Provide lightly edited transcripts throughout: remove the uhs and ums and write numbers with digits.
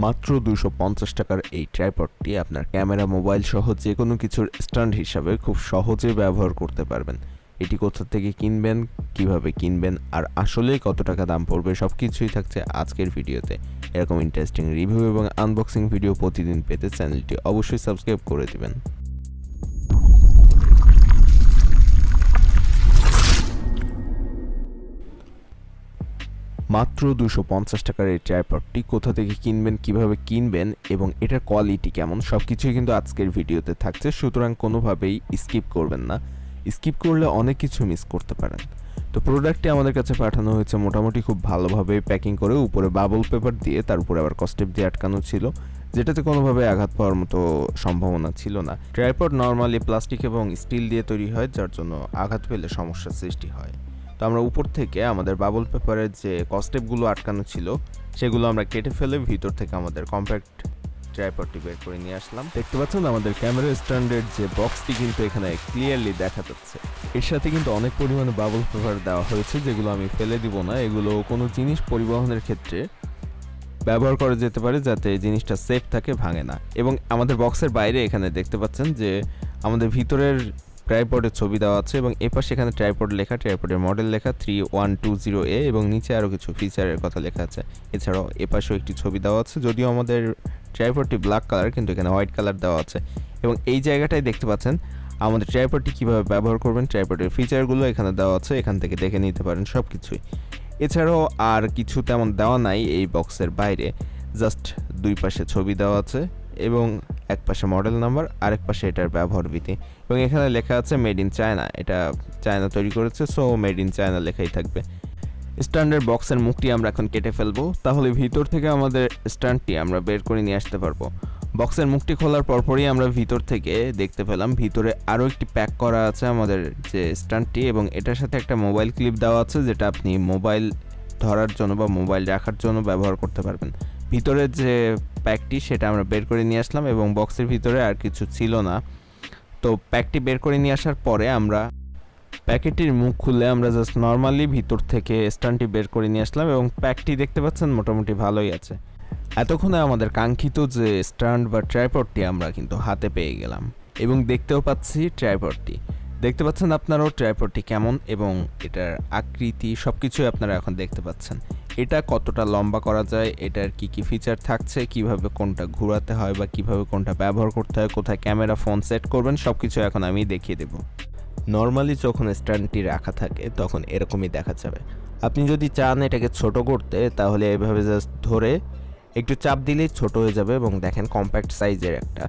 মাত্র 250 টাকার এই ট্রাইপডটি আপনার ক্যামেরা মোবাইল সহ যে কোনো কিছুর স্ট্যান্ড হিসাবে খুব সহজে ব্যবহার করতে পারবেন। এটি কোথা থেকে কিনবেন, কিভাবে কিনবেন আর আসলেই কত টাকা দাম পড়বে সবকিছুই থাকছে আজকের ভিডিওতে। এরকম ইন্টারেস্টিং রিভিউ এবং আনবক্সিং ভিডিও প্রতিদিন পেতে চ্যানেলটি অবশ্যই সাবস্ক্রাইব করে দিবেন। মাত্র 250 টাকার এই ট্রাইপডটি কোথা থেকে কিনবেন, কিভাবে কিনবেন এবং এটার কোয়ালিটি কেমন সবকিছুই কিন্তু আজকের ভিডিওতে থাকছে, সুতরাং কোনোভাবেই স্কিপ করবেন না। স্কিপ করলে অনেক কিছু মিস করতে পারেন। তো প্রোডাক্টটি আমাদের কাছে পাঠানো হয়েছে মোটামুটি খুব ভালোভাবে প্যাকিং করে, উপরে বাবল পেপার দিয়ে, তার উপরে আবার কস্টেপ দিয়ে আটকানো ছিল, যেটাতে কোনোভাবে আঘাত পাওয়ার মতো সম্ভাবনা ছিল না। ট্রাইপড নর্মালি প্লাস্টিক এবং স্টিল দিয়ে তৈরি হয়, যার জন্য আঘাত পেলে সমস্যার সৃষ্টি হয়। তো আমরা উপর থেকে আমাদের বাবল পেপারের যে কস্টেপগুলো আটকানো ছিল সেগুলো আমরা কেটে ফেলে ভিতর থেকে আমাদের কম্প্যাক্ট ট্রাইপডটি বের করে নিয়ে আসলাম। দেখতে পাচ্ছেন আমাদের ক্যামেরা স্ট্যান্ডের যে বক্সটি কিন্তু এখানে ক্লিয়ারলি দেখা যাচ্ছে। এর সাথে কিন্তু অনেক পরিমাণে বাবল পেপার দেওয়া হয়েছে, যেগুলো আমি ফেলে দিব না। এগুলো কোনো জিনিস পরিবহনের ক্ষেত্রে ব্যবহার করা যেতে পারে যাতে জিনিসটা সেফ থাকে, ভাঙে না। এবং আমাদের বক্সের বাইরে এখানে দেখতে পাচ্ছেন যে আমাদের ভিতরের ট্রাইপডের ছবি দেওয়া আছে এবং এপাশে এখানে ট্রাইপড লেখা, ট্রাইপডের মডেল লেখা 3120A এবং নিচে আরও কিছু ফিচারের কথা লেখা আছে। এছাড়াও এপাশেও একটি ছবি দেওয়া আছে, যদিও আমাদের ট্রাইপডটি ব্ল্যাক কালার কিন্তু এখানে হোয়াইট কালার দেওয়া আছে। এবং এই জায়গাটায় দেখতে পাচ্ছেন আমাদের ট্রাইপডটি কীভাবে ব্যবহার করবেন, ট্রাইপডের ফিচারগুলো এখানে দেওয়া আছে, এখান থেকে দেখে নিতে পারেন সব কিছুই। এছাড়াও আর কিছু তেমন দেওয়া নাই এই বক্সের বাইরে, জাস্ট দুই পাশে ছবি দেওয়া আছে এবং এক পাশে মডেল নাম্বার, আরেক পাশে এটার ব্যবহার বিধি এবং এখানে লেখা আছে মেড ইন চায়না। এটা চায়না তৈরি করেছে, সো মেড ইন চায়না লেখাই থাকবে। স্ট্যান্ডের বক্সের মুখটি আমরা এখন কেটে ফেলবো, তাহলে ভিতর থেকে আমাদের স্ট্যান্ডটি আমরা বের করে নিয়ে আসতে পারবো। বক্সের মুখটি খোলার পরপরই আমরা ভিতর থেকে দেখতে পেলাম ভিতরে আরও একটি প্যাক করা আছে আমাদের যে স্ট্যান্ডটি, এবং এটার সাথে একটা মোবাইল ক্লিপ দেওয়া আছে, যেটা আপনি মোবাইল ধরার জন্য বা মোবাইল রাখার জন্য ব্যবহার করতে পারবেন। ভিতরের যে প্যাকটি সেটা আমরা বের করে নিয়ে আসলাম এবং বক্সের ভিতরে আর কিছু ছিল না। তো প্যাকটি বের করে নিয়ে আসার পরে আমরা প্যাকেটটির মুখ খুলে আমরা জাস্ট নর্মালি ভিতর থেকে স্ট্যান্ডটি বের করে নিয়ে আসলাম এবং প্যাকটি দেখতে পাচ্ছেন মোটামুটি ভালোই আছে। এতক্ষণে আমাদের কাঙ্ক্ষিত যে স্ট্যান্ড বা ট্রাইপডটি আমরা কিন্তু হাতে পেয়ে গেলাম এবং দেখতেও পাচ্ছি ট্রাইপডটি। দেখতে পাচ্ছেন আপনারাও ট্রাইপডটি কেমন এবং এটার আকৃতি সব কিছুই আপনারা এখন দেখতে পাচ্ছেন। এটা কতটা লম্বা করা যায়, এটার কি কি ফিচার থাকছে, কিভাবে কোনটা ঘোরাতে হয় বা কিভাবে কোনটা ব্যবহার করতে হয়, কোথায় ক্যামেরা ফোন সেট করবেন সব কিছু এখন আমি দেখিয়ে দেব। নর্মালি যখন স্ট্যান্ডটি রাখা থাকে তখন এরকমই দেখা যাবে। আপনি যদি চান এটাকে ছোট করতে, তাহলে এভাবে জাস্ট ধরে একটু চাপ দিলেই ছোট হয়ে যাবে এবং দেখেন কম্প্যাক্ট সাইজের একটা।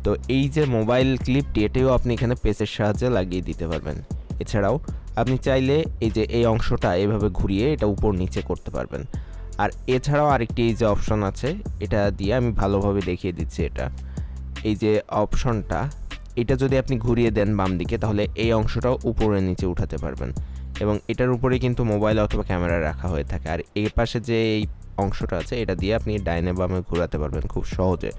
তো এই যে মোবাইল ক্লিপটি, এটাও আপনি এখানে পেসের সাহায্যে লাগিয়ে দিতে পারবেন। এছাড়াও আপনি চাইলে এই যে এই অংশটা এভাবে ঘুরিয়ে এটা উপর নিচে করতে পারবেন। আর এছাড়াও আরেকটি এই যে অপশন আছে, এটা দিয়ে আমি ভালোভাবে দেখিয়ে দিচ্ছি। এটা এই যে অপশনটা, এটা যদি আপনি ঘুরিয়ে দেন বাম দিকে, তাহলে এই অংশটাও উপরে নিচে উঠাতে পারবেন এবং এটার উপরে কিন্তু মোবাইল অথবা ক্যামেরা রাখা হয়ে থাকে। আর এই পাশে যে এই অংশটা আছে, এটা দিয়ে আপনি ডাইনে বামে ঘোরাতে পারবেন খুব সহজে।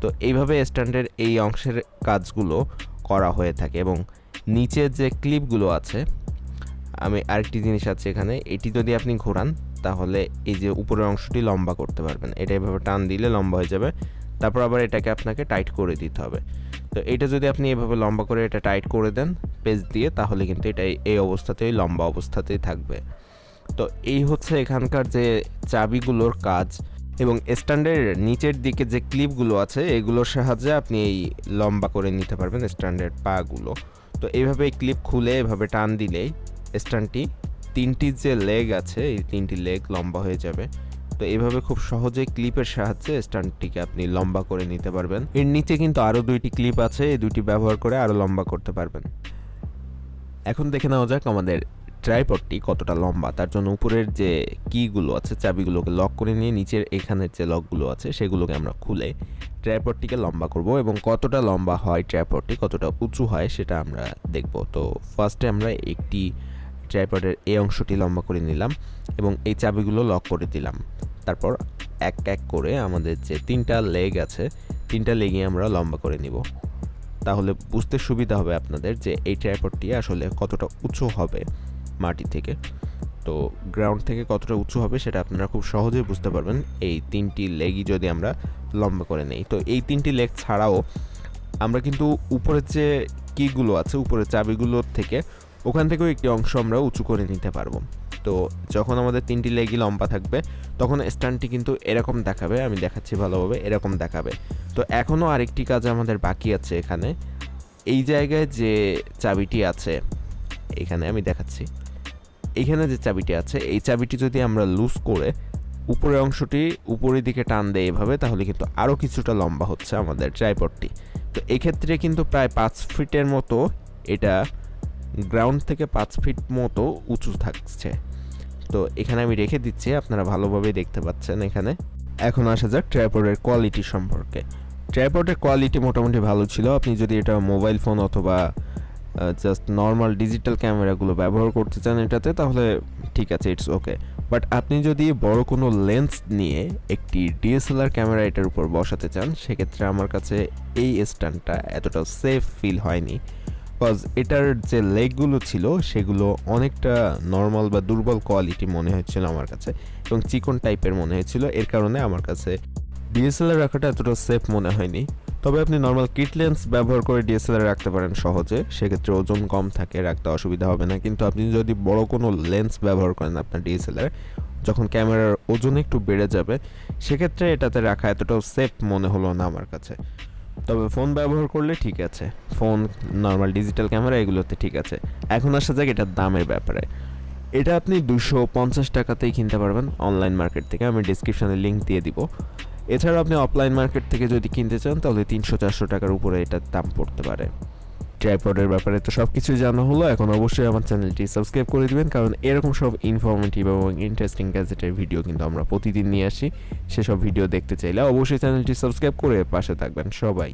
তো এইভাবে স্ট্যান্ডের এই অংশের কাজগুলো করা হয়ে থাকে। এবং নিচে যে ক্লিপগুলো আছে, আমি আরেকটি জিনিস আছে এখানে, এটি যদি আপনি ঘোরান তাহলে এই যে উপরের অংশটি লম্বা করতে পারবেন। এটা এভাবে টান দিলে লম্বা হয়ে যাবে, তারপর আবার এটাকে আপনাকে টাইট করে দিতে হবে। তো এটা যদি আপনি এভাবে লম্বা করে এটা টাইট করে দেন পেজ দিয়ে, তাহলে কিন্তু এটা এই অবস্থাতেই লম্বা অবস্থাতেই থাকবে। তো এই হচ্ছে এখানকার যে চাবিগুলোর কাজ। এবং স্ট্যান্ডের নিচের দিকে যে ক্লিপগুলো আছে, এগুলোর সাহায্যে আপনি এই লম্বা করে নিতে পারবেন স্ট্যান্ডের পাগুলো। তো এইভাবে এই ক্লিপ খুলে এভাবে টান দিলেই স্ট্যান্ডটি তিনটি যে লেগ আছে, এই তিনটি লেগ লম্বা হয়ে যাবে। তো এইভাবে খুব সহজেই ক্লিপের সাহায্যে স্ট্যান্ডটিকে আপনি লম্বা করে নিতে পারবেন। এর নিচে কিন্তু আরও দুইটি ক্লিপ আছে, এই দুইটি ব্যবহার করে আরও লম্বা করতে পারবেন। এখন দেখে নেওয়া যাক আমাদের ট্রাইপডটি কতটা লম্বা। তার জন্য উপরের যে কিগুলো আছে, চাবিগুলোকে লক করে নিয়ে নিচের এখানের যে লকগুলো আছে সেগুলোকে আমরা খুলে ট্রাইপডটিকে লম্বা করব এবং কতটা লম্বা হয় ট্রাইপডটি, কতটা উঁচু হয় সেটা আমরা দেখব। তো ফার্স্টে আমরা একটি ট্রাইপডের এই অংশটি লম্বা করে নিলাম এবং এই চাবিগুলো লক করে দিলাম। তারপর এক এক করে আমাদের যে তিনটা লেগ আছে, তিনটা লেগই আমরা লম্বা করে নিব। তাহলে বুঝতে সুবিধা হবে আপনাদের যে এই ট্রাইপডটি আসলে কতটা উঁচু হবে মাটি থেকে। তো গ্রাউন্ড থেকে কতটা উঁচু হবে সেটা আপনারা খুব সহজেই বুঝতে পারবেন এই 3টি লেগই যদি আমরা লম্বা করে নেই। তো এই 3টি লেগ ছাড়াও আমরা কিন্তু উপরের যে কিগুলো আছে, উপরের চাবিগুলোর থেকে ওখান থেকেও একটি অংশ আমরা উঁচু করে নিতে পারবো। তো যখন আমাদের 3টি লেগই লম্বা থাকবে তখন স্ট্যান্ডটি কিন্তু এরকম দেখাবে, আমি দেখাচ্ছি ভালোভাবে, এরকম দেখাবে। তো এখনও আরেকটি কাজ আমাদের বাকি আছে এখানে। এই জায়গায় যে চাবিটি আছে, এখানে আমি দেখাচ্ছি, এইখানে যে চাবিটি আছে এই চাবিটি যদি আমরা লুজ করে উপরের অংশটি উপরের দিকে টান দেয় এভাবে, তাহলে কিন্তু আরও কিছুটা লম্বা হচ্ছে আমাদের ট্রাইপডটি। তো এক্ষেত্রে কিন্তু প্রায় 5 ফিটের মতো, এটা গ্রাউন্ড থেকে 5 ফিট মতো উঁচু থাকছে। তো এখানে আমি রেখে দিচ্ছি, আপনারা ভালোভাবে দেখতে পাচ্ছেন এখানে। এখন আসা যাক ট্রাইপডের কোয়ালিটি সম্পর্কে। ট্রাইপডের কোয়ালিটি মোটামুটি ভালো ছিল। আপনি যদি এটা মোবাইল ফোন অথবা জাস্ট নর্মাল ডিজিটাল ক্যামেরাগুলো ব্যবহার করতে চান এটাতে, তাহলে ঠিক আছে, ইটস ওকে। বাট আপনি যদি বড় কোনো লেন্স নিয়ে একটি ডিএসএলআর ক্যামেরা এটার উপর বসাতে চান, সেক্ষেত্রে আমার কাছে এই স্ট্যান্ডটা এতটা সেফ ফিল হয়নি। বিকজ এটার যে লেগগুলো ছিল সেগুলো অনেকটা নর্মাল বা দুর্বল কোয়ালিটি মনে হচ্ছিল আমার কাছে, এবং চিকন টাইপের মনে হয়েছিল। এর কারণে আমার কাছে ডিএসএলআর রাখাটা এতটা সেফ মনে হয়নি। তবে আপনি নর্মাল কিট লেন্স ব্যবহার করে ডিএসএলআর রাখতে পারেন সহজে, সেক্ষেত্রে ওজন কম থাকে, রাখতে অসুবিধা হবে না। কিন্তু আপনি যদি বড় কোনো লেন্স ব্যবহার করেন আপনার ডিএসএলআর, যখন ক্যামেরার ওজন একটু বেড়ে যাবে, সেক্ষেত্রে এটাতে রাখা এতটাও সেফ মনে হলো না আমার কাছে। তবে ফোন ব্যবহার করলে ঠিক আছে, ফোন, নর্মাল ডিজিটাল ক্যামেরা এগুলোতে ঠিক আছে। এখন আসা যাক এটার দামের ব্যাপারে। এটা আপনি 250 টাকাতেই কিনতে পারবেন অনলাইন মার্কেট থেকে, আমি ডিসক্রিপশনে লিঙ্ক দিয়ে দিব। এছাড়া আপনি অফলাইন মার্কেট থেকে যদি কিনতে চান তাহলে 300-400 টাকার উপরে এটার দাম পড়তে পারে। ট্রাইপডের ব্যাপারে তো সব কিছুই জানা হলো। এখন অবশ্যই আমার চ্যানেলটি সাবস্ক্রাইব করে দিবেন, কারণ এরকম সব ইনফরমেটিভ এবং ইন্টারেস্টিং গ্যাজেটের ভিডিও কিন্তু আমরা প্রতিদিন নিয়ে আসি। সেসব ভিডিও দেখতে চাইলে অবশ্যই চ্যানেলটি সাবস্ক্রাইব করে পাশে থাকবেন সবাই।